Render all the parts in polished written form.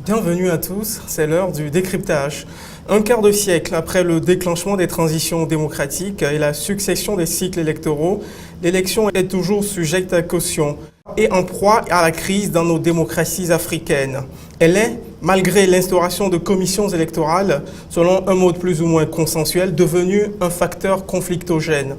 Bienvenue à tous, c'est l'heure du décryptage. Un quart de siècle après le déclenchement des transitions démocratiques et la succession des cycles électoraux, l'élection est toujours sujette à caution et en proie à la crise dans nos démocraties africaines. Elle est, malgré l'instauration de commissions électorales, selon un mode plus ou moins consensuel, devenue un facteur conflictogène.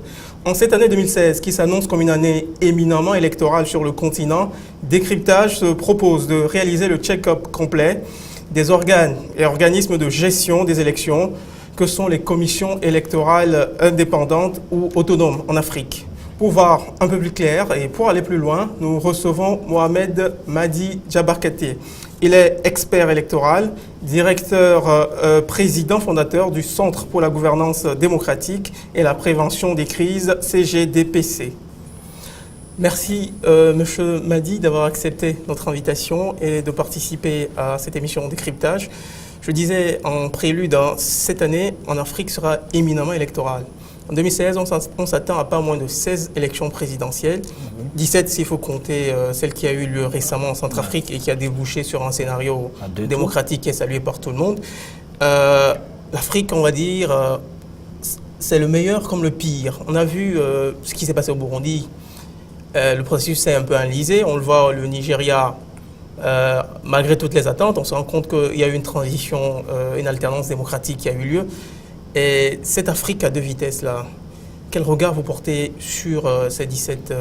En cette année 2016, qui s'annonce comme une année éminemment électorale sur le continent, Décryptage se propose de réaliser le check-up complet des organes et organismes de gestion des élections, que sont les commissions électorales indépendantes ou autonomes en Afrique. Pour voir un peu plus clair et pour aller plus loin, nous recevons Mohamed Madi Djabarkaté. Il est expert électoral, directeur président fondateur du Centre pour la gouvernance démocratique et la prévention des crises, CGDPC. Merci, Monsieur Madi, d'avoir accepté notre invitation et de participer à cette émission Décryptage. Je disais en prélude, cette année en Afrique sera éminemment électorale. En 2016, on s'attend à pas moins de 16 élections présidentielles, 17 s'il faut compter celle qui a eu lieu récemment en Centrafrique et qui a débouché sur un scénario démocratique qui est salué par tout le monde. L'Afrique, on va dire, c'est le meilleur comme le pire. On a vu ce qui s'est passé au Burundi. Le processus s'est un peu enlisé. On le voit, le Nigeria, malgré toutes les attentes, on se rend compte qu'il y a eu une transition, une alternance démocratique qui a eu lieu. Et cette Afrique à deux vitesses-là, quel regard vous portez sur ces 17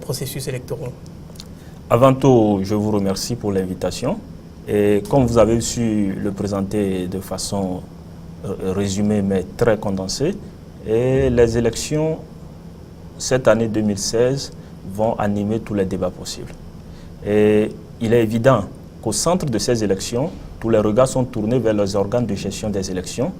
processus électoraux? Avant tout, je vous remercie pour l'invitation. Et comme vous avez su le présenter de façon résumée mais très condensée, et les élections cette année 2016 vont animer tous les débats possibles. Et il est évident qu'au centre de ces élections, tous les regards sont tournés vers les organes de gestion des élections,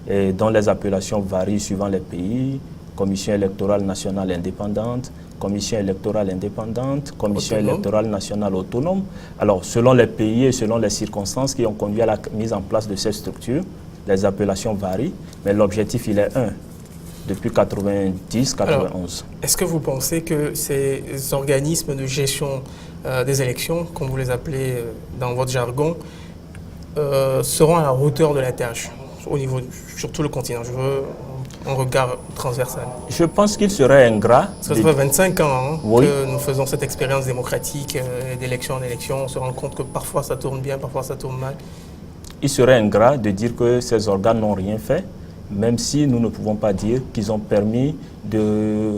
et dont les appellations varient suivant les pays: Commission électorale nationale indépendante, Commission électorale indépendante, Commission électorale nationale autonome. Alors, selon les pays et selon les circonstances qui ont conduit à la mise en place de ces structures, les appellations varient, mais l'objectif, il est un. Depuis 90-91. Est-ce que vous pensez que ces organismes de gestion des élections, comme vous les appelez dans votre jargon, seront à la hauteur de la tâche au niveau, sur tout le continent? Je veux un regard transversal. Je pense qu'il serait ingrat. Ça fait 25 ans oui, que nous faisons cette expérience démocratique d'élection en élection. On se rend compte que parfois ça tourne bien, parfois ça tourne mal. Il serait ingrat de dire que ces organes n'ont rien fait, même si nous ne pouvons pas dire qu'ils ont permis de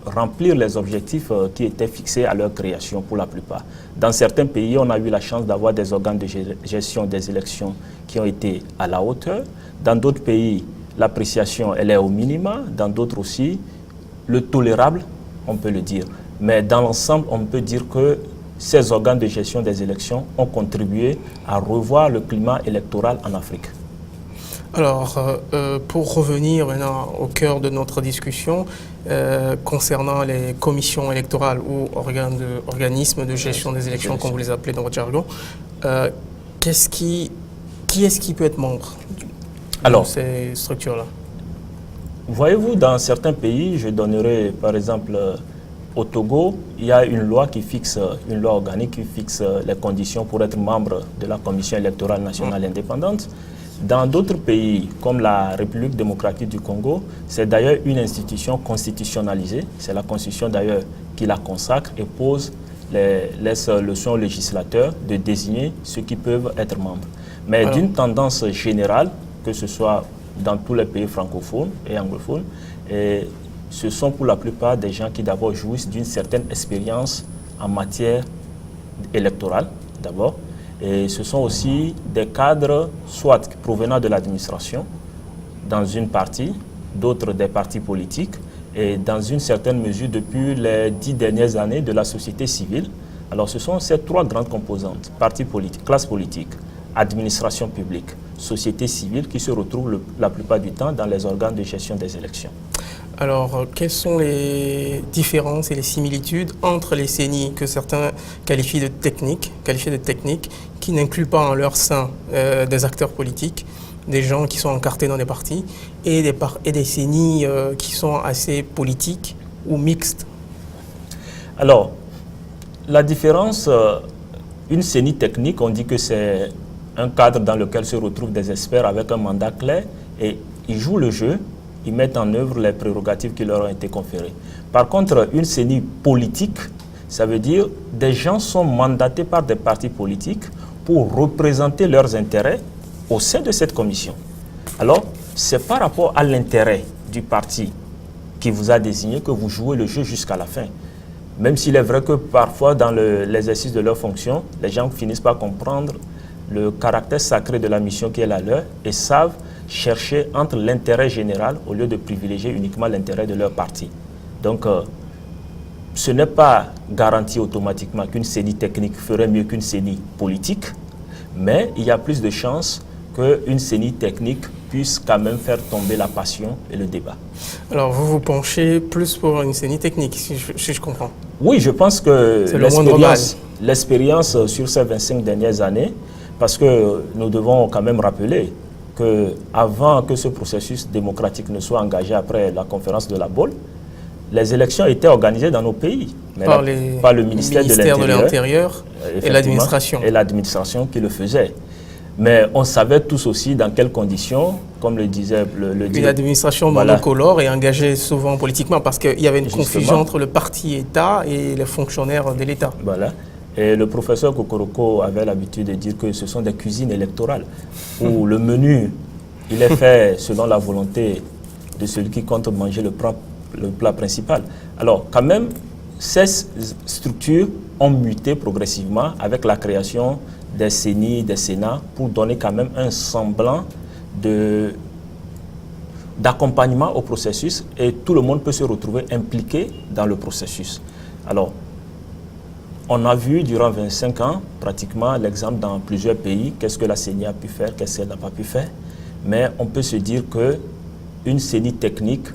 remplir les objectifs qui étaient fixés à leur création pour la plupart. Dans certains pays, on a eu la chance d'avoir des organes de gestion des élections qui ont été à la hauteur. Dans d'autres pays, l'appréciation elle est au minima. Dans d'autres aussi, le tolérable, on peut le dire. Mais dans l'ensemble, on peut dire que ces organes de gestion des élections ont contribué à revoir le climat électoral en Afrique. Alors, pour revenir maintenant au cœur de notre discussion, concernant les commissions électorales ou organismes de gestion des élections, comme vous les appelez dans votre jargon, qui est-ce qui peut être membre de ces structures-là? Voyez-vous, dans certains pays, je donnerai par exemple au Togo, il y a une loi organique qui fixe les conditions pour être membre de la Commission électorale nationale indépendante. Dans d'autres pays, comme la République démocratique du Congo, c'est d'ailleurs une institution constitutionnalisée. C'est la Constitution d'ailleurs qui la consacre et laisse le soin aux législateurs de désigner ceux qui peuvent être membres. Mais d'une tendance générale, que ce soit dans tous les pays francophones et anglophones, ce sont pour la plupart des gens qui d'abord jouissent d'une certaine expérience en matière électorale, d'abord. Et ce sont aussi des cadres, soit provenant de l'administration, dans une partie, d'autres des partis politiques, et dans une certaine mesure depuis les 10 dernières années de la société civile. Alors ce sont ces trois grandes composantes: partis politiques, classe politique, administration publique, société civile, qui se retrouvent la plupart du temps dans les organes de gestion des élections. Alors, quelles sont les différences et les similitudes entre les CENI que certains qualifient de techniques, qui n'incluent pas en leur sein des acteurs politiques, des gens qui sont encartés dans des partis, et des CENI qui sont assez politiques ou mixtes? Alors, la différence, une CENI technique, on dit que c'est un cadre dans lequel se retrouvent des experts avec un mandat clair et ils jouent le jeu, ils mettent en œuvre les prérogatives qui leur ont été conférées. Par contre, une CENI politique, ça veut dire des gens sont mandatés par des partis politiques pour représenter leurs intérêts au sein de cette commission. Alors, c'est par rapport à l'intérêt du parti qui vous a désigné que vous jouez le jeu jusqu'à la fin. Même s'il est vrai que parfois, dans l'exercice de leurs fonctions, les gens finissent par comprendre le caractère sacré de la mission qui est la leur et savent chercher entre l'intérêt général au lieu de privilégier uniquement l'intérêt de leur parti. Donc, ce n'est pas garanti automatiquement qu'une CENI technique ferait mieux qu'une CENI politique, mais il y a plus de chances qu'une CENI technique puisse quand même faire tomber la passion et le débat. Alors, vous vous penchez plus pour une CENI technique, si je comprends. Oui, je pense que l'expérience sur ces 25 dernières années, parce que nous devons quand même rappeler qu'avant que ce processus démocratique ne soit engagé après la conférence de la Baule, les élections étaient organisées dans nos pays, mais par le ministère de l'Intérieur et l'administration. Et l'administration qui le faisait. Mais on savait tous aussi dans quelles conditions, comme le disait une administration monocolore et engagée souvent politiquement parce qu'il y avait une confusion entre le parti État et les fonctionnaires de l'État. Voilà. Et le professeur Kokoroko avait l'habitude de dire que ce sont des cuisines électorales où le menu, il est fait selon la volonté de celui qui compte manger le plat principal. Alors, quand même, ces structures ont muté progressivement avec la création des CENI, des Sénats, pour donner quand même un semblant d'accompagnement au processus et tout le monde peut se retrouver impliqué dans le processus. Alors, on a vu durant 25 ans, pratiquement, l'exemple dans plusieurs pays, qu'est-ce que la CENI a pu faire, qu'est-ce qu'elle n'a pas pu faire. Mais on peut se dire qu'une CENI technique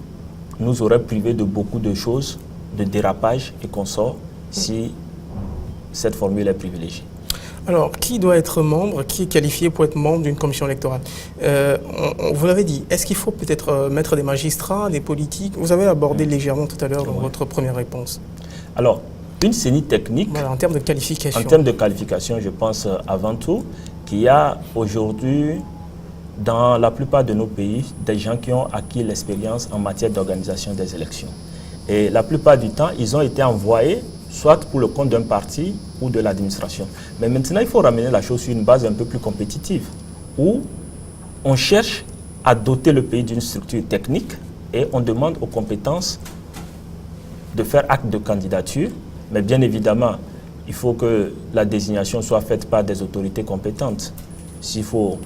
nous aurait privé de beaucoup de choses, de dérapage et consorts, si cette formule est privilégiée. Alors, qui doit être membre, qui est qualifié pour être membre d'une commission électorale? Vous l'avez dit, est-ce qu'il faut peut-être mettre des magistrats, des politiques? Vous avez abordé légèrement tout à l'heure dans votre première réponse. Alors, une CENI technique, voilà, en termes de qualification. En termes de qualification, je pense avant tout qu'il y a aujourd'hui, dans la plupart de nos pays, des gens qui ont acquis l'expérience en matière d'organisation des élections. Et la plupart du temps, ils ont été envoyés soit pour le compte d'un parti ou de l'administration. Mais maintenant, il faut ramener la chose sur une base un peu plus compétitive, où on cherche à doter le pays d'une structure technique et on demande aux compétences de faire acte de candidature. Mais bien évidemment, il faut que la désignation soit faite par des autorités compétentes. S'il faut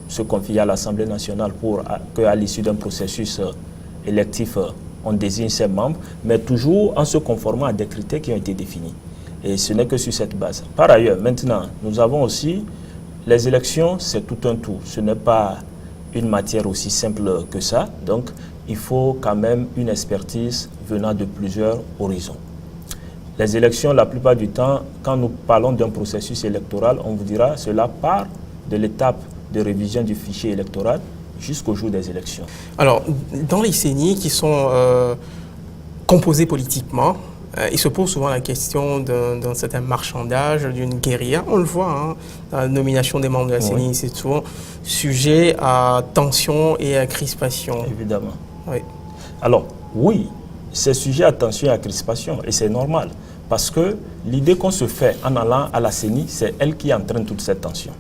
se confier à l'Assemblée nationale pour qu'à l'issue d'un processus électif, on désigne ses membres, mais toujours en se conformant à des critères qui ont été définis. Et ce n'est que sur cette base. Par ailleurs, maintenant, nous avons aussi les élections, c'est tout un tout. Ce n'est pas une matière aussi simple que ça. Donc, il faut quand même une expertise venant de plusieurs horizons. Les élections, la plupart du temps, quand nous parlons d'un processus électoral, on vous dira cela part de l'étape de révision du fichier électoral jusqu'au jour des élections. Alors, dans les CENI qui sont composés politiquement, il se pose souvent la question d'un certain marchandage, d'une guérilla. On le voit, hein, la nomination des membres de la CENI, c'est souvent sujet à tension et à crispation. Évidemment. Oui. Alors, oui, c'est sujet à tension et à crispation, et c'est normal. Parce que l'idée qu'on se fait en allant à la CENI, c'est elle qui entraîne toute cette tension.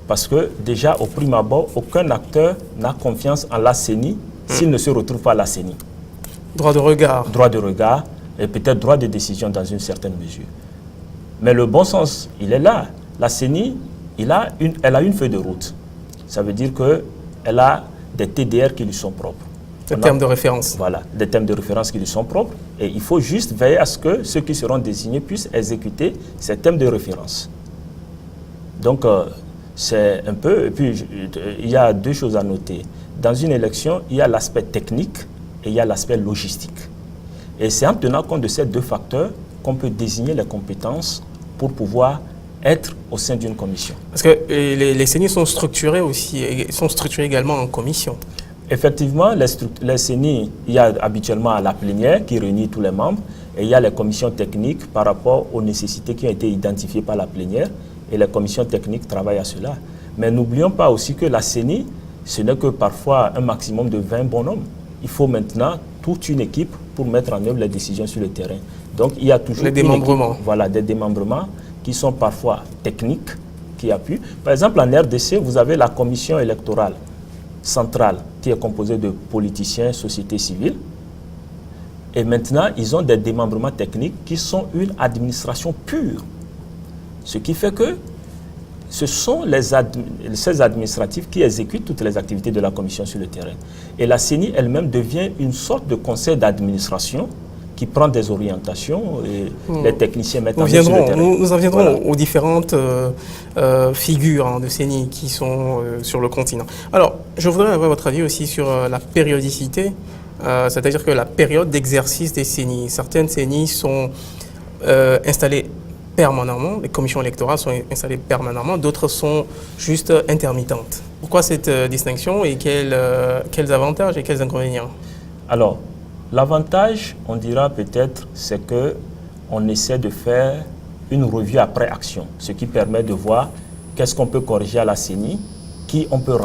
Parce que déjà, au prime abord, aucun acteur n'a confiance en la CENI s'il ne se retrouve pas à la CENI. Droit de regard. Droit de regard et peut-être droit de décision dans une certaine mesure. Mais le bon sens, il est là. La CENI, elle a une feuille de route. Ça veut dire qu'elle a des TDR qui lui sont propres. Des termes de référence. Voilà, des termes de référence qui lui sont propres. Et il faut juste veiller à ce que ceux qui seront désignés puissent exécuter ces thèmes de référence. Donc, c'est un peu... Et puis, il y a deux choses à noter. Dans une élection, il y a l'aspect technique et il y a l'aspect logistique. Et c'est en tenant compte de ces deux facteurs qu'on peut désigner les compétences pour pouvoir être au sein d'une commission. Parce que les CENI sont structurés aussi, sont structurés également en commission. Effectivement, les CENI, il y a habituellement la plénière qui réunit tous les membres et il y a les commissions techniques par rapport aux nécessités qui ont été identifiées par la plénière et les commissions techniques travaillent à cela. Mais n'oublions pas aussi que la CENI, ce n'est que parfois un maximum de 20 bonhommes. Il faut maintenant toute une équipe pour mettre en œuvre les décisions sur le terrain. Donc il y a toujours des démembrements. Voilà, des démembrements qui sont parfois techniques, qui appuient. Par exemple, en RDC, vous avez la commission électorale centrale qui est composée de politiciens, société civile. Et maintenant, ils ont des démembrements techniques qui sont une administration pure. Ce qui fait que ce sont ces administratifs qui exécutent toutes les activités de la commission sur le terrain. Et la CENI elle-même devient une sorte de conseil d'administration qui prend des orientations et les techniciens mettent en œuvre sur le terrain. Nous en viendrons aux différentes figures de CENI qui sont sur le continent. Alors, je voudrais avoir votre avis aussi sur la périodicité, c'est-à-dire que la période d'exercice des CENI. Certaines CENI sont installées permanemment, les commissions électorales sont installées permanemment, d'autres sont juste intermittentes. Pourquoi cette distinction et quels avantages et quels inconvénients? Alors, l'avantage, on dira peut-être, c'est qu'on essaie de faire une revue après action, ce qui permet de voir qu'est-ce qu'on peut corriger à la CENI, qui on peut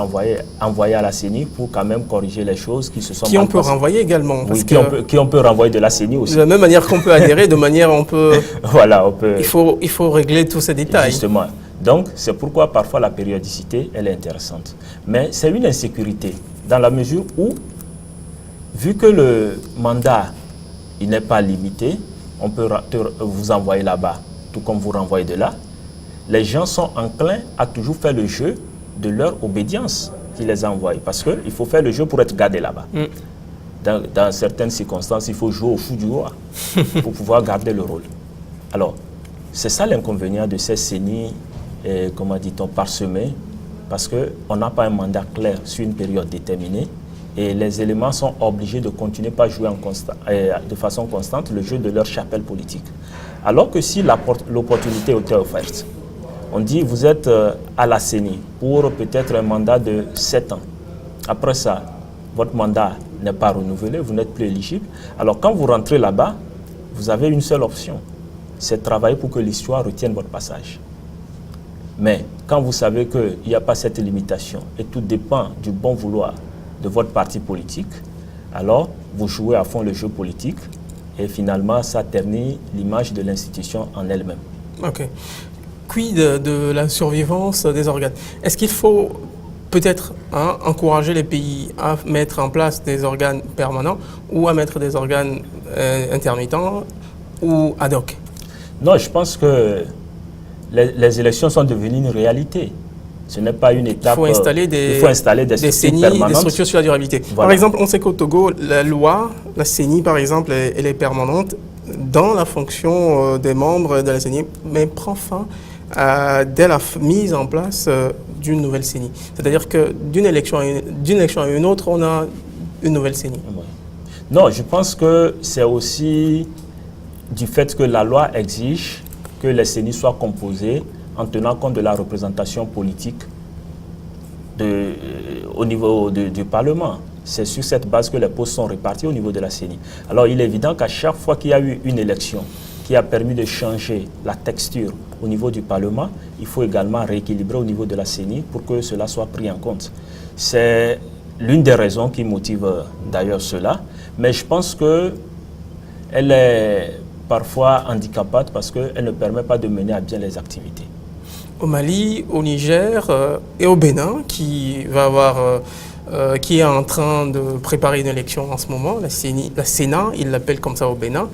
envoyer à la CENI pour quand même corriger les choses qui se sont qui on peut renvoyer également. Parce oui, qui on peut renvoyer de la CENI aussi. De la même manière qu'on peut adhérer, de manière on peut... Voilà, on peut... Il faut régler tous ces détails. Justement. Donc, c'est pourquoi parfois la périodicité, elle est intéressante. Mais c'est une insécurité, dans la mesure où, vu que le mandat, il n'est pas limité, on peut vous envoyer là-bas, tout comme vous renvoyez de là, les gens sont enclins à toujours faire le jeu de leur obédience qui les envoie. Parce qu'il faut faire le jeu pour être gardé là-bas. Dans certaines circonstances, il faut jouer au fou du roi pour pouvoir garder le rôle. Alors, c'est ça l'inconvénient de ces CENI, comment dit-on, parsemés, parce qu'on n'a pas un mandat clair sur une période déterminée et les éléments sont obligés de continuer par jouer de façon constante le jeu de leur chapelle politique. Alors que si l'opportunité était offerte, on dit vous êtes à la CENI pour peut-être un mandat de 7 ans. Après ça, votre mandat n'est pas renouvelé, vous n'êtes plus éligible. Alors quand vous rentrez là-bas, vous avez une seule option, c'est de travailler pour que l'histoire retienne votre passage. Mais quand vous savez qu'il n'y a pas cette limitation et tout dépend du bon vouloir de votre parti politique, alors vous jouez à fond le jeu politique et finalement ça ternit l'image de l'institution en elle-même. Ok. Quid de la survivance des organes? Est-ce qu'il faut peut-être encourager les pays à mettre en place des organes permanents ou à mettre des organes intermittents ou ad hoc? Non, je pense que les élections sont devenues une réalité. Ce n'est pas une étape. Il faut installer des structures permanentes. Des structures sur la durabilité. Voilà. Par exemple, on sait qu'au Togo, la loi, la CENI par exemple, elle est permanente dans la fonction des membres de la CENI, mais prend fin dès la mise en place d'une nouvelle CENI. C'est-à-dire que d'une élection à une autre, on a une nouvelle CENI. Oui. Non, je pense que c'est aussi du fait que la loi exige que les CENI soient composées en tenant compte de la représentation politique au niveau du Parlement. C'est sur cette base que les postes sont répartis au niveau de la CENI. Alors il est évident qu'à chaque fois qu'il y a eu une élection qui a permis de changer la texture au niveau du Parlement, il faut également rééquilibrer au niveau de la CENI pour que cela soit pris en compte. C'est l'une des raisons qui motive d'ailleurs cela, mais je pense qu'elle est parfois handicapante parce qu'elle ne permet pas de mener à bien les activités. Au Mali, au Niger et au Bénin, qui est en train de préparer une élection en ce moment, la Sénat, il l'appelle comme ça au Bénin,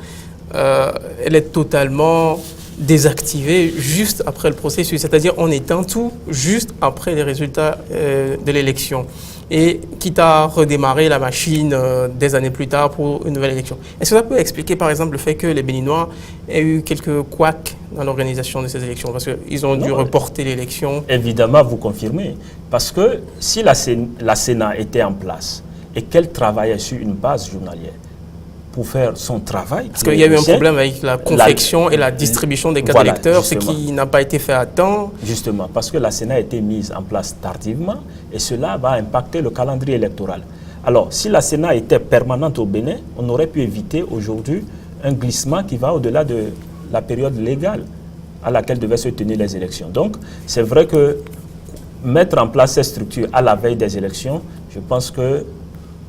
elle est totalement désactivée juste après le processus, c'est-à-dire on éteint tout juste après les résultats de l'élection et quitte à redémarrer la machine des années plus tard pour une nouvelle élection. Est-ce que ça peut expliquer par exemple le fait que les Béninois aient eu quelques couacs dans l'organisation de ces élections parce qu'ils ont dû reporter l'élection? Évidemment, vous confirmez, parce que si la Sénat était en place et qu'elle travaillait sur une base journalière, pour faire son travail. Parce qu'il y a eu un problème avec la confection et la distribution des cartes électeurs, ce qui n'a pas été fait à temps. Justement, parce que la Sénat a été mise en place tardivement et cela va impacter le calendrier électoral. Alors, si la Sénat était permanente au Bénin, on aurait pu éviter aujourd'hui un glissement qui va au-delà de la période légale à laquelle devaient se tenir les élections. Donc, c'est vrai que mettre en place ces structures à la veille des élections, je pense que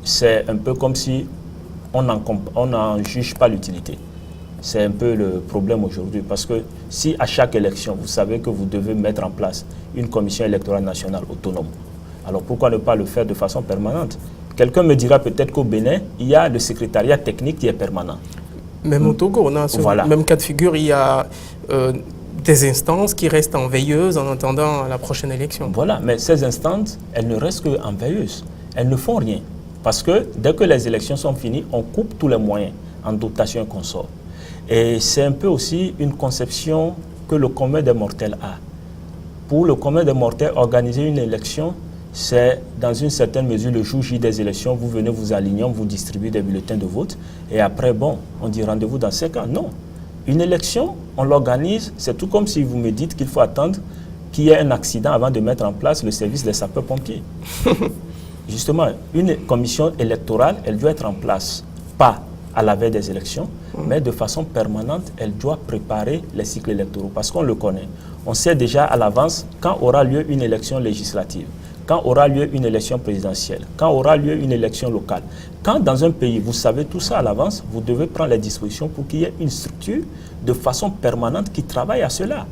c'est un peu comme si on n'en juge pas l'utilité. C'est un peu le problème aujourd'hui, parce que si à chaque élection, vous savez que vous devez mettre en place une commission électorale nationale autonome, alors pourquoi ne pas le faire de façon permanente? Quelqu'un me dira peut-être qu'au Bénin, il y a le secrétariat technique qui est permanent. Même au Togo, on a ce même cas de figure, il y a des instances qui restent en veilleuse en attendant la prochaine élection. Voilà, mais ces instances, elles ne restent qu'en veilleuse. Elles ne font rien. Parce que dès que les élections sont finies, on coupe tous les moyens en dotation et consort. Et c'est un peu aussi une conception que le commun des mortels a. Pour le commun des mortels, organiser une élection, c'est dans une certaine mesure le jour J des élections, vous venez vous aligner, on vous distribue des bulletins de vote et après, bon, on dit rendez-vous dans 5 ans. Non. Une élection, on l'organise, c'est tout comme si vous me dites qu'il faut attendre qu'il y ait un accident avant de mettre en place le service des sapeurs-pompiers. Justement, une commission électorale, elle doit être en place, pas à la veille des élections, mais de façon permanente, elle doit préparer les cycles électoraux parce qu'on le connaît. On sait déjà à l'avance quand aura lieu une élection législative, quand aura lieu une élection présidentielle, quand aura lieu une élection locale. Quand dans un pays, vous savez tout ça à l'avance, vous devez prendre les dispositions pour qu'il y ait une structure de façon permanente qui travaille à cela.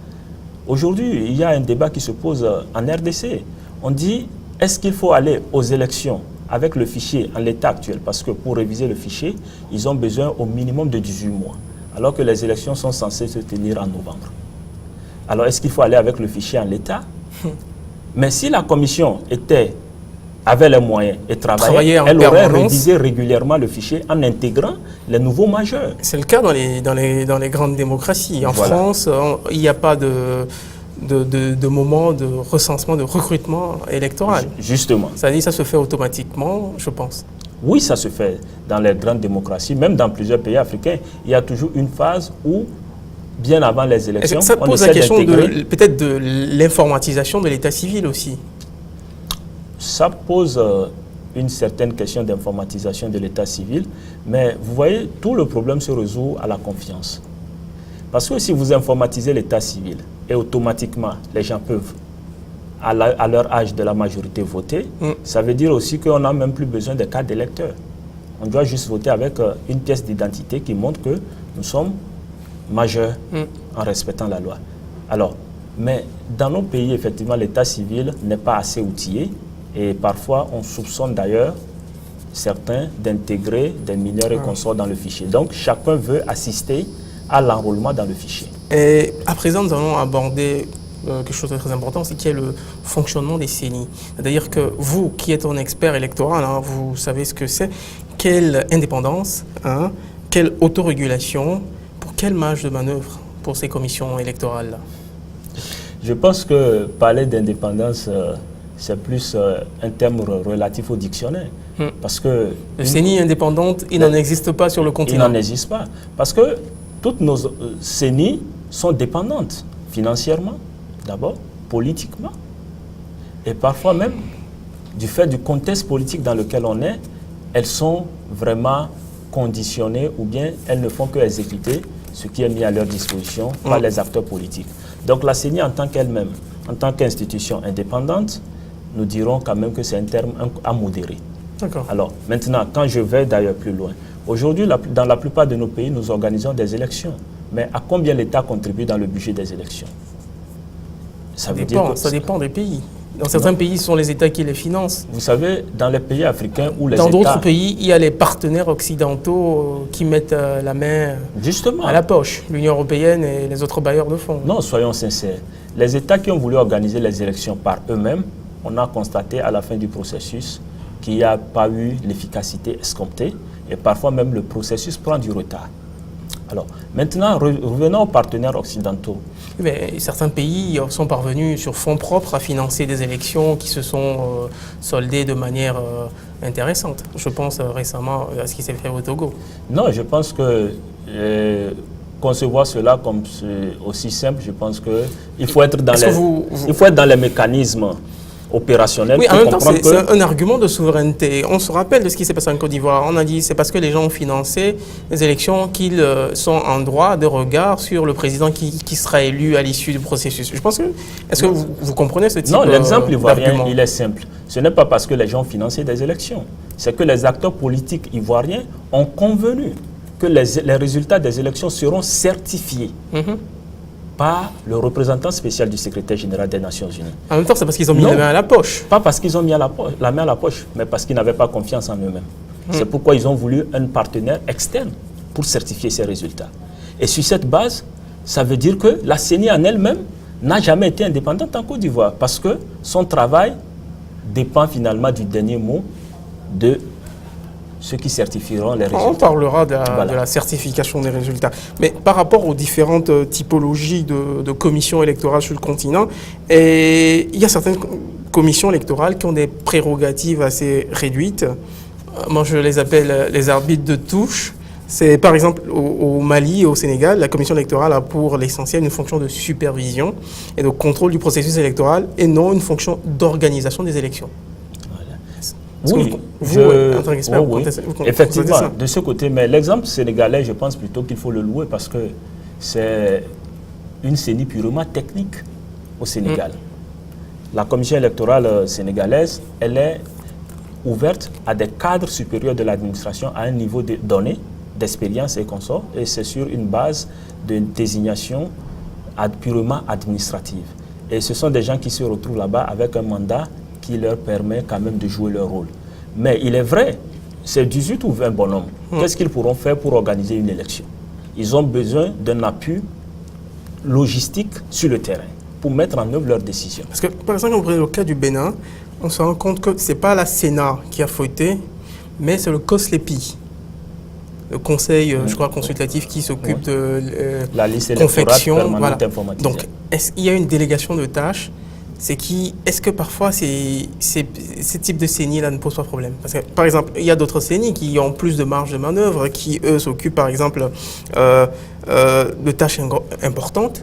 Aujourd'hui, il y a un débat qui se pose en RDC. On dit, est-ce qu'il faut aller aux élections avec le fichier en l'état actuel? Parce que pour réviser le fichier, ils ont besoin au minimum de 18 mois, alors que les élections sont censées se tenir en novembre. Alors, est-ce qu'il faut aller avec le fichier en l'état? Mais si la commission avait les moyens et travaillait, elle aurait révisé régulièrement le fichier en intégrant les nouveaux majeurs. C'est le cas dans les grandes démocraties. En France, il n'y a pas de moment de recensement, de recrutement électoral. Justement. C'est-à-dire que ça se fait automatiquement, je pense. Oui, ça se fait dans les grandes démocraties. Même dans plusieurs pays africains, il y a toujours une phase où, bien avant les élections, ça pose la question peut-être de l'informatisation de l'état civil aussi. Ça pose une certaine question d'informatisation de l'état civil, mais vous voyez, tout le problème se résout à la confiance. Parce que si vous informatisez l'état civil et automatiquement les gens peuvent, à leur âge de la majorité, voter, ça veut dire aussi qu'on n'a même plus besoin de carte d'électeur. On doit juste voter avec une pièce d'identité qui montre que nous sommes majeurs en respectant la loi. Alors, mais dans nos pays, effectivement, l'état civil n'est pas assez outillé et parfois on soupçonne d'ailleurs certains d'intégrer des mineurs et consorts dans le fichier. Donc, chacun veut assister à l'enrôlement dans le fichier. Et à présent, nous allons aborder quelque chose de très important, c'est qui est le fonctionnement des CENI. C'est-à-dire que vous, qui êtes un expert électoral, vous savez ce que c'est. Quelle indépendance, quelle autorégulation, pour quelle marge de manœuvre pour ces commissions électorales-là? Je pense que parler d'indépendance, c'est plus un terme relatif au dictionnaire. Parce que le CENI indépendante, il n'en existe pas sur le continent. Il n'en existe pas. Parce que toutes nos CENI sont dépendantes financièrement, d'abord, politiquement, et parfois même du fait du contexte politique dans lequel on est, elles sont vraiment conditionnées ou bien elles ne font que exécuter ce qui est mis à leur disposition par les acteurs politiques. Donc la CENI en tant qu'elle-même, en tant qu'institution indépendante, nous dirons quand même que c'est un terme à modérer. Alors maintenant, quand je vais d'ailleurs plus loin, aujourd'hui, dans la plupart de nos pays, nous organisons des élections. Mais à combien l'État contribue dans le budget des élections? Ça dépend des pays. Dans certains pays, ce sont les États qui les financent. Vous savez, dans les pays africains où les États... Dans d'autres pays, il y a les partenaires occidentaux qui mettent la main à la poche, l'Union européenne et les autres bailleurs de fonds. Non, soyons sincères. Les États qui ont voulu organiser les élections par eux-mêmes, on a constaté à la fin du processus qu'il n'y a pas eu l'efficacité escomptée et parfois même le processus prend du retard. Alors, maintenant, revenons aux partenaires occidentaux. Mais certains pays sont parvenus sur fonds propres à financer des élections qui se sont soldées de manière intéressante. Je pense récemment à ce qui s'est fait au Togo. Non, je pense que concevoir cela comme aussi simple, je pense qu'il faut être dans il faut être dans les mécanismes opérationnel. Oui, en même temps, comprendre c'est un argument de souveraineté. On se rappelle de ce qui s'est passé en Côte d'Ivoire. On a dit c'est parce que les gens ont financé les élections qu'ils sont en droit de regard sur le président qui sera élu à l'issue du processus. Je pense que... Est-ce que vous comprenez ce type Non, l'exemple ivoirien, d'argument? il est simple. Ce n'est pas parce que les gens ont financé des élections. C'est que les acteurs politiques ivoiriens ont convenu que les résultats des élections seront certifiés par le représentant spécial du secrétaire général des Nations Unies. En même temps, c'est parce qu'ils ont mis la main à la poche. Pas parce qu'ils ont mis la main à la poche, mais parce qu'ils n'avaient pas confiance en eux-mêmes. C'est pourquoi ils ont voulu un partenaire externe pour certifier ces résultats. Et sur cette base, ça veut dire que la CENI en elle-même n'a jamais été indépendante en Côte d'Ivoire, parce que son travail dépend finalement du dernier mot de ceux qui certifieront les résultats. On parlera de la certification des résultats. Mais par rapport aux différentes typologies de commissions électorales sur le continent, il y a certaines commissions électorales qui ont des prérogatives assez réduites. Moi, je les appelle les arbitres de touche. C'est par exemple au Mali et au Sénégal, la commission électorale a pour l'essentiel une fonction de supervision et de contrôle du processus électoral et non une fonction d'organisation des élections. Oui, effectivement, de ce côté, mais l'exemple sénégalais, je pense plutôt qu'il faut le louer parce que c'est une CENI purement technique au Sénégal. La commission électorale sénégalaise, elle est ouverte à des cadres supérieurs de l'administration à un niveau de données, d'expérience et consorts, et c'est sur une base de désignation purement administrative. Et ce sont des gens qui se retrouvent là-bas avec un mandat qui leur permet quand même de jouer leur rôle. Mais il est vrai, c'est 18 ou 20 bonhommes. Qu'est-ce qu'ils pourront faire pour organiser une élection? Ils ont besoin d'un appui logistique sur le terrain pour mettre en œuvre leurs décisions. Parce que, par exemple, dans le cas du Bénin, on se rend compte que ce n'est pas la Sénat qui a fauté, mais c'est le COSLEPI, le conseil, je crois, consultatif qui s'occupe de la liste confection. Permanente informatisée. Donc, est-ce qu'il y a une délégation de tâches? Est-ce que parfois ces types de CENI-là ne posent pas problème? Parce que, par exemple, il y a d'autres CENI qui ont plus de marge de manœuvre, qui, eux, s'occupent, par exemple, de tâches importantes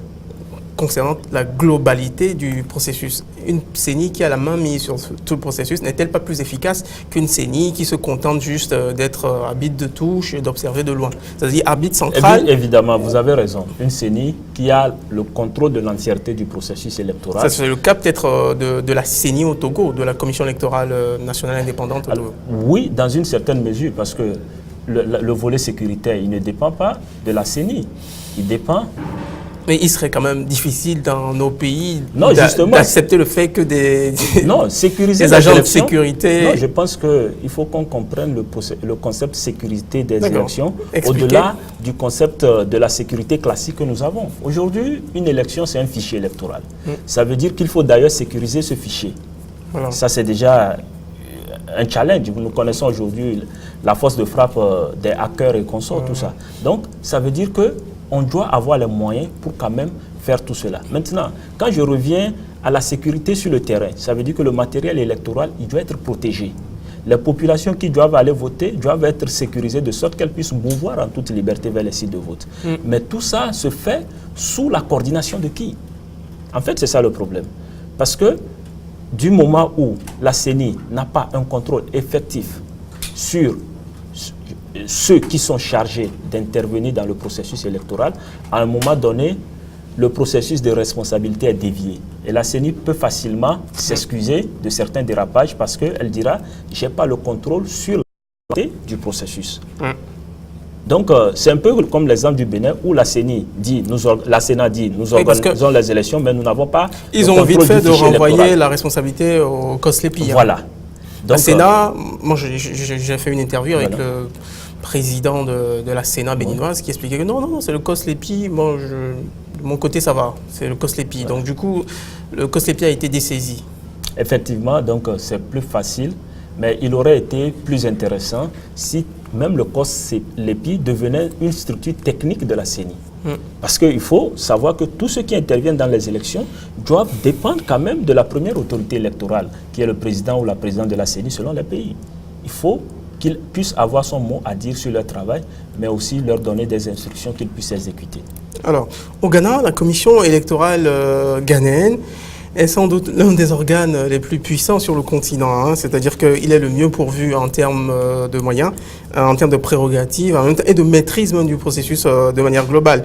concernant la globalité du processus. Une CENI qui a la main mise sur tout le processus n'est-elle pas plus efficace qu'une CENI qui se contente juste d'être arbitre de touche et d'observer de loin? C'est-à-dire arbitre central. Et bien, évidemment, vous avez raison. Une CENI qui a le contrôle de l'entièreté du processus électoral. Ça, c'est le cas peut-être de la CENI au Togo, de la Commission électorale nationale indépendante au Togo. Oui, dans une certaine mesure, parce que le volet sécuritaire, il ne dépend pas de la CENI. Il dépend... Mais il serait quand même difficile dans nos pays d'accepter le fait que des agents de sécurité... Non, je pense qu'il faut qu'on comprenne le concept sécurité des élections au-delà du concept de la sécurité classique que nous avons. Aujourd'hui, une élection, c'est un fichier électoral. Ça veut dire qu'il faut d'ailleurs sécuriser ce fichier. Voilà. Ça, c'est déjà un challenge. Nous connaissons aujourd'hui la force de frappe des hackers et consorts, tout ça. Donc, ça veut dire que on doit avoir les moyens pour quand même faire tout cela. Maintenant, quand je reviens à la sécurité sur le terrain, ça veut dire que le matériel électoral, il doit être protégé. Les populations qui doivent aller voter doivent être sécurisées de sorte qu'elles puissent mouvoir en toute liberté vers les sites de vote. Mais tout ça se fait sous la coordination de qui? En fait, c'est ça le problème. Parce que du moment où la CENI n'a pas un contrôle effectif sur ceux qui sont chargés d'intervenir dans le processus électoral, à un moment donné, le processus de responsabilité est dévié. Et la CENI peut facilement s'excuser de certains dérapages parce qu'elle dira « je n'ai pas le contrôle sur la qualité du processus ». Donc, c'est un peu comme l'exemple du Bénin où la CENI dit, nous organisons les élections, mais nous n'avons pas ils ont vite fait de renvoyer la responsabilité au COSLEPI. Voilà. Donc, la Sénat, moi j'ai fait une interview avec le président de la Sénat béninoise qui expliquait que non, c'est le COSLEPI, moi de mon côté ça va, c'est le COSLEPI. Donc du coup, le COSLEPI a été dessaisi. Effectivement, donc c'est plus facile, mais il aurait été plus intéressant si même le COSLEPI devenait une structure technique de la CENI. Parce qu'il faut savoir que tous ceux qui interviennent dans les élections doivent dépendre quand même de la première autorité électorale, qui est le président ou la présidente de la CENI selon les pays. Il faut qu'ils puissent avoir son mot à dire sur leur travail, mais aussi leur donner des instructions qu'ils puissent exécuter. Alors, au Ghana, la commission électorale ghanéenne est sans doute l'un des organes les plus puissants sur le continent, hein. C'est-à-dire qu'il est le mieux pourvu en termes de moyens, en termes de prérogatives et de maîtrise même du processus de manière globale.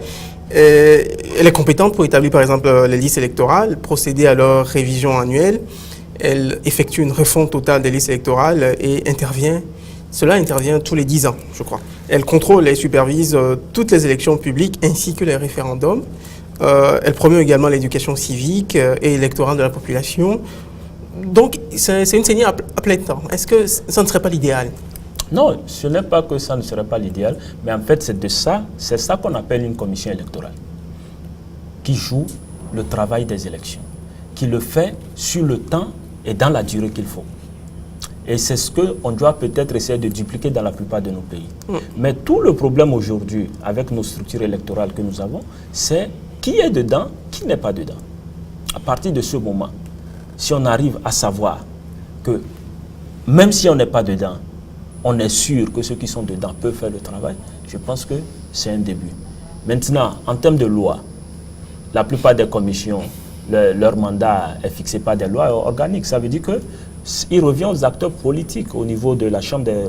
Et elle est compétente pour établir par exemple les listes électorales, procéder à leur révision annuelle. Elle effectue une refonte totale des listes électorales et cela intervient tous les 10 ans, je crois. Elle contrôle et supervise toutes les élections publiques ainsi que les référendums. Elle promeut également l'éducation civique et électorale de la population. Donc, c'est une saignée à plein temps. Est-ce que ça ne serait pas l'idéal? Non, ce n'est pas que ça ne serait pas l'idéal, mais en fait, c'est ça qu'on appelle une commission électorale, qui joue le travail des élections, qui le fait sur le temps et dans la durée qu'il faut. Et c'est ce qu'on doit peut-être essayer de dupliquer dans la plupart de nos pays. Mais tout le problème aujourd'hui, avec nos structures électorales que nous avons, c'est qui est dedans, qui n'est pas dedans. À partir de ce moment, si on arrive à savoir que même si on n'est pas dedans, on est sûr que ceux qui sont dedans peuvent faire le travail, je pense que c'est un début. Maintenant, en termes de loi, la plupart des commissions, leur mandat est fixé par des lois organiques. Ça veut dire qu'il revient aux acteurs politiques au niveau de la Chambre des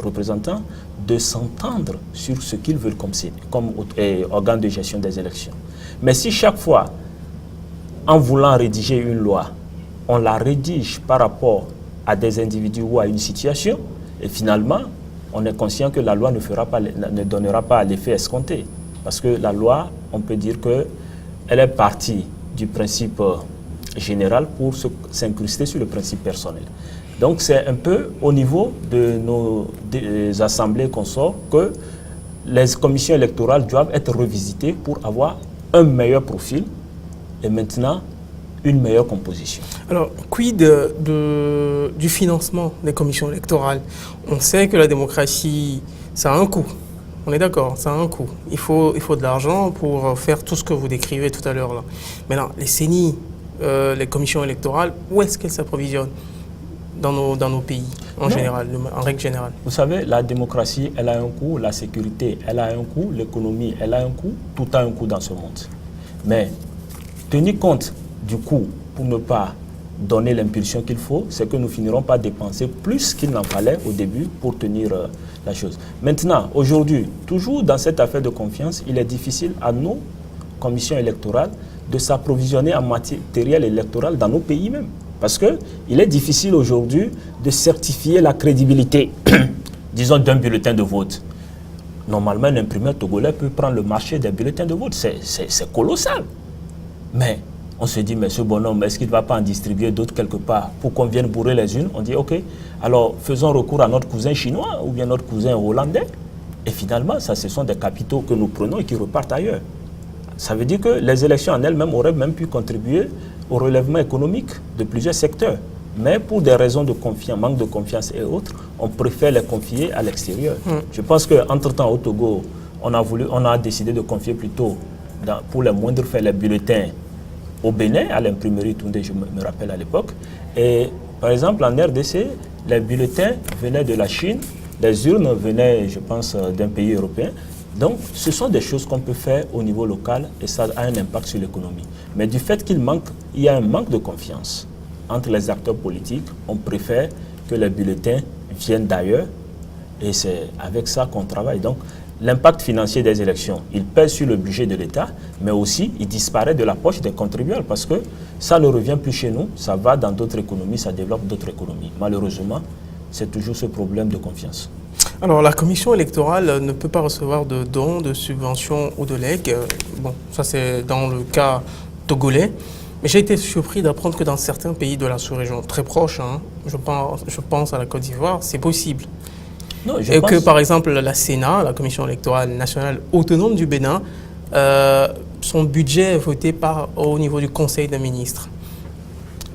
représentants de s'entendre sur ce qu'ils veulent comme organe de gestion des élections. Mais si chaque fois, en voulant rédiger une loi, on la rédige par rapport à des individus ou à une situation, et finalement, on est conscient que la loi ne donnera pas l'effet escompté. Parce que la loi, on peut dire qu'elle est partie du principe général pour s'incruster sur le principe personnel. Donc c'est un peu au niveau de des assemblées qu'on sort que les commissions électorales doivent être revisitées pour avoir un meilleur profil et maintenant une meilleure composition. Alors, quid du financement des commissions électorales? On sait que la démocratie, ça a un coût. On est d'accord, ça a un coût. Il faut de l'argent pour faire tout ce que vous décrivez tout à l'heure là. Maintenant, les CENI, les commissions électorales, où est-ce qu'elles s'approvisionnent dans nos pays en général, en règle générale? Vous savez, la démocratie, elle a un coût, la sécurité, elle a un coût, l'économie, elle a un coût, tout a un coût dans ce monde. Mais tenir compte du coût pour ne pas donner l'impulsion qu'il faut, c'est que nous finirons par dépenser plus qu'il n'en fallait au début pour tenir la chose. Maintenant, aujourd'hui, toujours dans cette affaire de confiance, il est difficile à nos commissions électorales de s'approvisionner en matériel électoral dans nos pays même. Parce qu'il est difficile aujourd'hui de certifier la crédibilité, disons, d'un bulletin de vote. Normalement, un imprimeur togolais peut prendre le marché des bulletins de vote. C'est colossal. Mais on se dit, mais ce bonhomme, est-ce qu'il ne va pas en distribuer d'autres quelque part pour qu'on vienne bourrer les unes? On dit, ok, alors faisons recours à notre cousin chinois ou bien notre cousin hollandais. Et finalement, ce sont des capitaux que nous prenons et qui repartent ailleurs. Ça veut dire que les élections en elles-mêmes auraient même pu contribuer au relèvement économique de plusieurs secteurs. Mais pour des raisons de confiance, manque de confiance et autres, on préfère les confier à l'extérieur. Je pense qu'entre-temps, au Togo, on a décidé de confier plutôt, pour les moindres faits, les bulletins au Bénin, à l'imprimerie Toundé, je me rappelle à l'époque. Et par exemple, en RDC, les bulletins venaient de la Chine, les urnes venaient, je pense, d'un pays européen. Donc, ce sont des choses qu'on peut faire au niveau local et ça a un impact sur l'économie. Mais du fait il y a un manque de confiance entre les acteurs politiques, on préfère que les bulletins viennent d'ailleurs et c'est avec ça qu'on travaille. Donc, l'impact financier des élections, il pèse sur le budget de l'État, mais aussi il disparaît de la poche des contribuables parce que ça ne revient plus chez nous, ça va dans d'autres économies, ça développe d'autres économies. Malheureusement, c'est toujours ce problème de confiance. Alors, la commission électorale ne peut pas recevoir de dons, de subventions ou de legs. Bon, ça c'est dans le cas togolais. Mais j'ai été surpris d'apprendre que dans certains pays de la sous-région très proches, hein, je pense à la Côte d'Ivoire, c'est possible. Non, et que par exemple la Sénat, la Commission électorale nationale autonome du Bénin, son budget est voté au niveau du Conseil des ministres.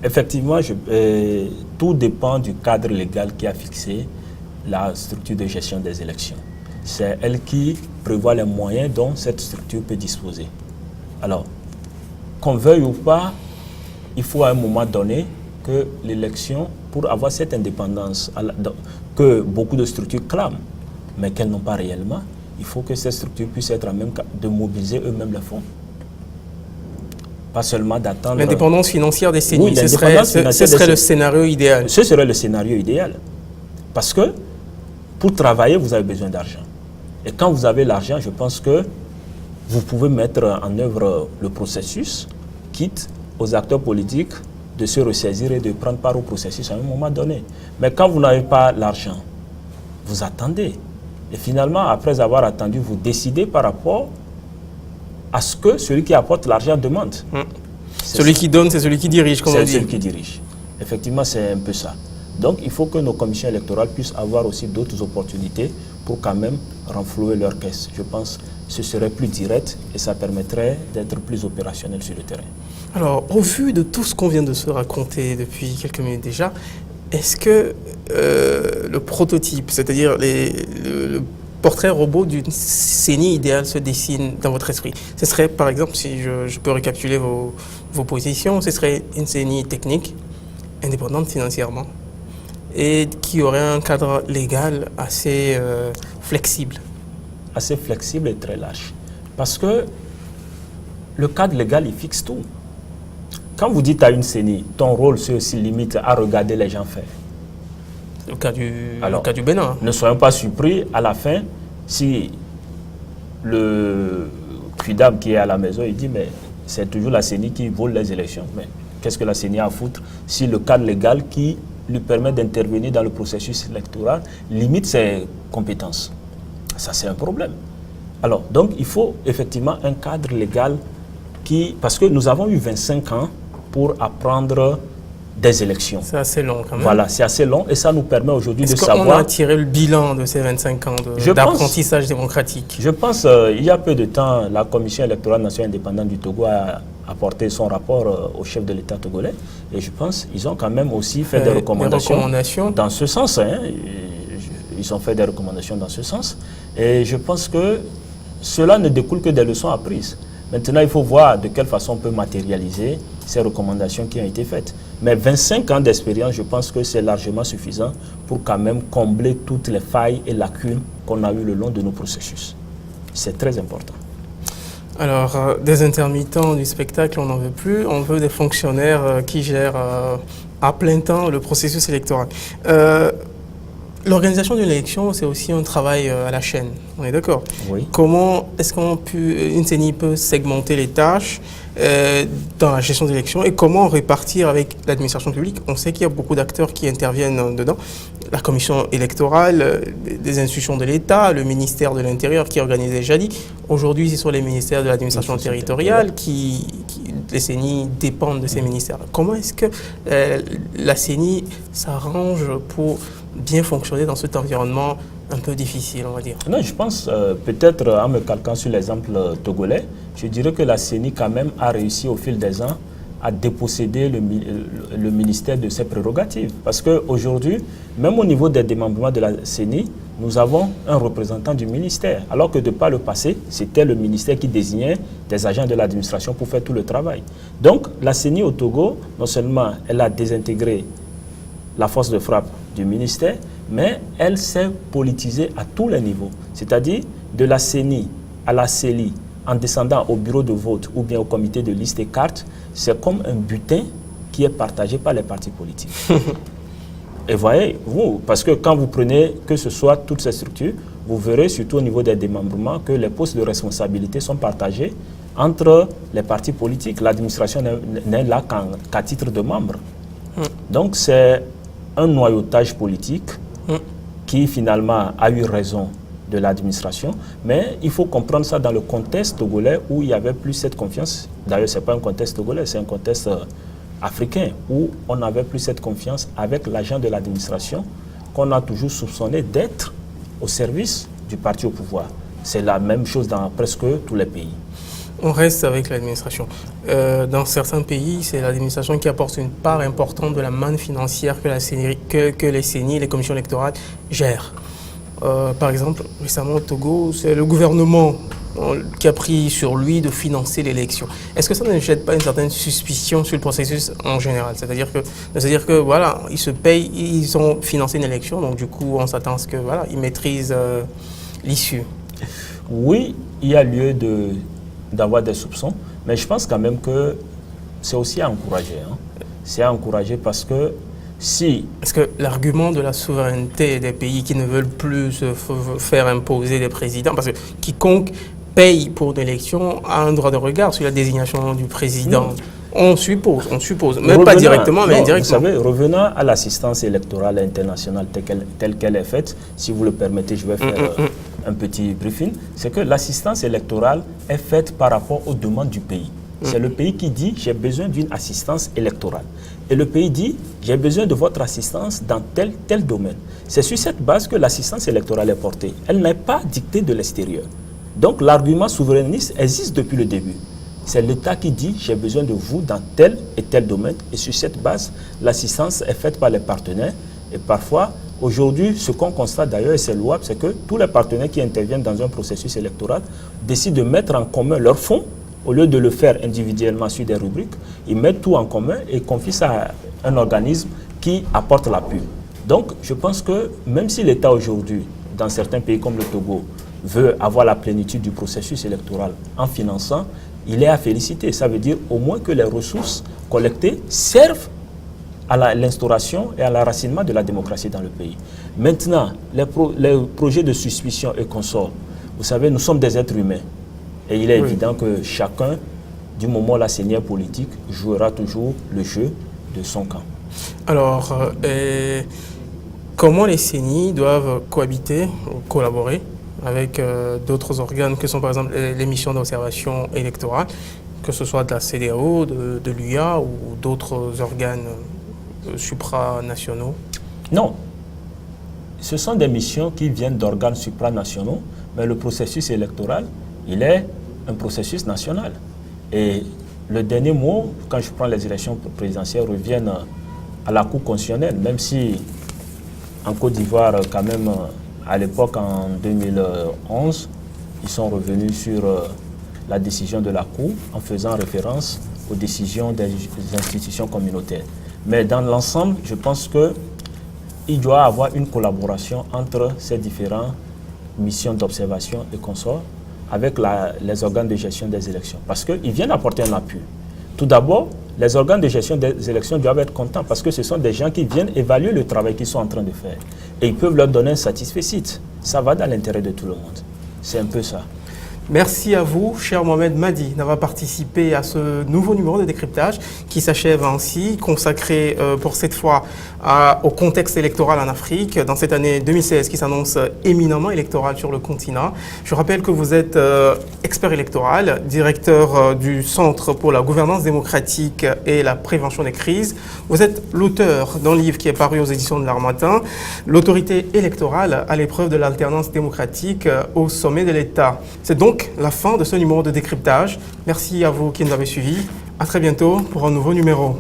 Effectivement, tout dépend du cadre légal qui a fixé la structure de gestion des élections. C'est elle qui prévoit les moyens dont cette structure peut disposer. Alors, qu'on veuille ou pas, il faut à un moment donné que l'élection, pour avoir cette indépendance que beaucoup de structures clament, mais qu'elles n'ont pas réellement, il faut que ces structures puissent être à même de mobiliser eux-mêmes les fonds. pas seulement d'attendre... L'indépendance financière des CENI, Oui, ce serait le scénario idéal. Ce serait le scénario idéal. Parce que pour travailler, vous avez besoin d'argent. Et quand vous avez l'argent, je pense que vous pouvez mettre en œuvre le processus, quitte aux acteurs politiques de se ressaisir et de prendre part au processus à un moment donné. Mais quand vous n'avez pas l'argent, vous attendez. Et finalement, après avoir attendu, vous décidez par rapport à ce que celui qui apporte l'argent demande. Celui qui donne, c'est celui qui dirige, comme on dit. C'est celui qui dirige. Effectivement, c'est un peu ça. Donc, il faut que nos commissions électorales puissent avoir aussi d'autres opportunités pour quand même renflouer leur caisse. Je pense que ce serait plus direct et ça permettrait d'être plus opérationnel sur le terrain. Alors, au vu de tout ce qu'on vient de se raconter depuis quelques minutes déjà, est-ce que le prototype, c'est-à-dire le portrait robot d'une CENI idéale se dessine dans votre esprit? Ce serait, par exemple, si je peux récapituler vos positions, ce serait une CENI technique, indépendante financièrement, et qui aurait un cadre légal assez flexible. Assez flexible et très large. Parce que le cadre légal, il fixe tout. Quand vous dites à une CENI, ton rôle se limite à regarder les gens faire. Le cas du Bénin. Ne soyons pas surpris à la fin si le QIDAM qui est à la maison, il dit mais c'est toujours la CENI qui vole les élections. Mais qu'est-ce que la CENI a à foutre si le cadre légal qui lui permet d'intervenir dans le processus électoral limite ses compétences? Ça, c'est un problème. Alors, donc, il faut effectivement un cadre légal parce que nous avons eu 25 ans pour apprendre des élections. C'est assez long quand même. Voilà, c'est assez long et ça nous permet aujourd'hui de savoir... Est-ce qu'on a tiré le bilan de ces 25 ans d'apprentissage démocratique? Je pense il y a peu de temps, la Commission électorale nationale indépendante du Togo a apporté son rapport au chef de l'État togolais et je pense qu'ils ont quand même aussi fait des recommandations dans ce sens. Hein. Ils ont fait des recommandations dans ce sens et je pense que cela ne découle que des leçons apprises. Maintenant, il faut voir de quelle façon on peut matérialiser ces recommandations qui ont été faites. Mais 25 ans d'expérience, je pense que c'est largement suffisant pour quand même combler toutes les failles et lacunes qu'on a eues le long de nos processus. C'est très important. Alors, des intermittents du spectacle, on n'en veut plus. On veut des fonctionnaires qui gèrent à plein temps le processus électoral. L'organisation d'une élection, c'est aussi un travail à la chaîne, on est d'accord? Oui. Comment est-ce qu'une CENI peut segmenter les tâches dans la gestion d'élections et comment répartir avec l'administration publique? On sait qu'il y a beaucoup d'acteurs qui interviennent dedans. La commission électorale, des institutions de l'État, le ministère de l'Intérieur qui organise déjà dit. Aujourd'hui, ce sont les ministères de l'administration territoriale les CENI dépendent de ces ministères. Comment est-ce que la CENI s'arrange pour bien fonctionner dans cet environnement un peu difficile, on va dire? Non, je pense, peut-être en me calquant sur l'exemple togolais, je dirais que la CENI quand même a réussi au fil des ans à déposséder le ministère de ses prérogatives. Parce qu'aujourd'hui, même au niveau des démembrements de la CENI, nous avons un représentant du ministère. Alors que de par le passé, c'était le ministère qui désignait des agents de l'administration pour faire tout le travail. Donc, la CENI au Togo, non seulement elle a désintégré la force de frappe du ministère, mais elle s'est politisée à tous les niveaux. C'est-à-dire de la CENI à la CELI, en descendant au bureau de vote ou bien au comité de liste et cartes, c'est comme un butin qui est partagé par les partis politiques. Et voyez, parce que quand vous prenez que ce soit toutes ces structures, vous verrez surtout au niveau des démembrements que les postes de responsabilité sont partagés entre les partis politiques. L'administration n'est là qu'à titre de membre. Donc c'est un noyautage politique qui finalement a eu raison de l'administration, mais il faut comprendre ça dans le contexte togolais où il n'y avait plus cette confiance. D'ailleurs, ce n'est pas un contexte togolais, c'est un contexte africain où on n'avait plus cette confiance avec l'agent de l'administration qu'on a toujours soupçonné d'être au service du parti au pouvoir. C'est la même chose dans presque tous les pays. On reste avec l'administration. Dans certains pays, c'est l'administration qui apporte une part importante de la manne financière que les CENI, les commissions électorales, gèrent. Par exemple, récemment au Togo, c'est le gouvernement qui a pris sur lui de financer l'élection. Est-ce que ça ne jette pas une certaine suspicion sur le processus en général? C'est-à-dire que voilà, ils se payent, ils ont financé une élection, donc du coup, on s'attend à ce que voilà, ils maîtrisent l'issue. Oui, il y a lieu d'avoir des soupçons, mais je pense quand même que c'est aussi à encourager. Hein. C'est à encourager parce que si... Est-ce que l'argument de la souveraineté des pays qui ne veulent plus se faire imposer des présidents, parce que quiconque paye pour l'élection a un droit de regard sur la désignation du président. On suppose, même pas directement, mais indirectement. Vous savez, revenant à l'assistance électorale internationale telle qu'elle est faite, si vous le permettez, je vais faire un petit briefing, c'est que l'assistance électorale est faite par rapport aux demandes du pays. C'est le pays qui dit « j'ai besoin d'une assistance électorale ». Et le pays dit « j'ai besoin de votre assistance dans tel domaine ». C'est sur cette base que l'assistance électorale est portée. Elle n'est pas dictée de l'extérieur. Donc l'argument souverainiste existe depuis le début. C'est l'État qui dit « j'ai besoin de vous dans tel et tel domaine ». Et sur cette base, l'assistance est faite par les partenaires. Et parfois, aujourd'hui, ce qu'on constate d'ailleurs, et c'est louable, c'est que tous les partenaires qui interviennent dans un processus électoral décident de mettre en commun leurs fonds. Au lieu de le faire individuellement sur des rubriques, ils mettent tout en commun et confient ça à un organisme qui apporte l'appui. Donc, je pense que même si l'État aujourd'hui, dans certains pays comme le Togo, veut avoir la plénitude du processus électoral en finançant, il est à féliciter. Ça veut dire au moins que les ressources collectées servent à l'instauration et à l'enracinement de la démocratie dans le pays. Maintenant, les projets de suspicion et consorts, vous savez, nous sommes des êtres humains. Et il est évident que chacun, du moment où la seigneur politique, jouera toujours le jeu de son camp. Alors, comment les CENI doivent cohabiter, collaborer avec d'autres organes que sont par exemple les missions d'observation électorale, que ce soit de la CEDEAO, de l'UA ou d'autres organes supranationaux? Non. Ce sont des missions qui viennent d'organes supranationaux, mais le processus électoral, il est un processus national. Et le dernier mot, quand je prends les élections présidentielles, reviennent à la Cour constitutionnelle, même si en Côte d'Ivoire, quand même, à l'époque, en 2011, ils sont revenus sur la décision de la Cour en faisant référence aux décisions des institutions communautaires. Mais dans l'ensemble, je pense qu'il doit y avoir une collaboration entre ces différentes missions d'observation et consorts avec les organes de gestion des élections. Parce qu'ils viennent apporter un appui. Tout d'abord, les organes de gestion des élections doivent être contents parce que ce sont des gens qui viennent évaluer le travail qu'ils sont en train de faire. Et ils peuvent leur donner un satisfecit. Ça va dans l'intérêt de tout le monde. C'est un peu ça. Merci à vous, cher Mohamed Madi, d'avoir participé à ce nouveau numéro de décryptage qui s'achève ainsi, consacré pour cette fois au contexte électoral en Afrique, dans cette année 2016 qui s'annonce éminemment électorale sur le continent. Je rappelle que vous êtes expert électoral, directeur du Centre pour la gouvernance démocratique et la prévention des crises. Vous êtes l'auteur d'un livre qui est paru aux éditions de l'Harmattan, L'autorité électorale à l'épreuve de l'alternance démocratique au sommet de l'État. C'est donc la fin de ce numéro de décryptage. Merci à vous qui nous avez suivis. À très bientôt pour un nouveau numéro.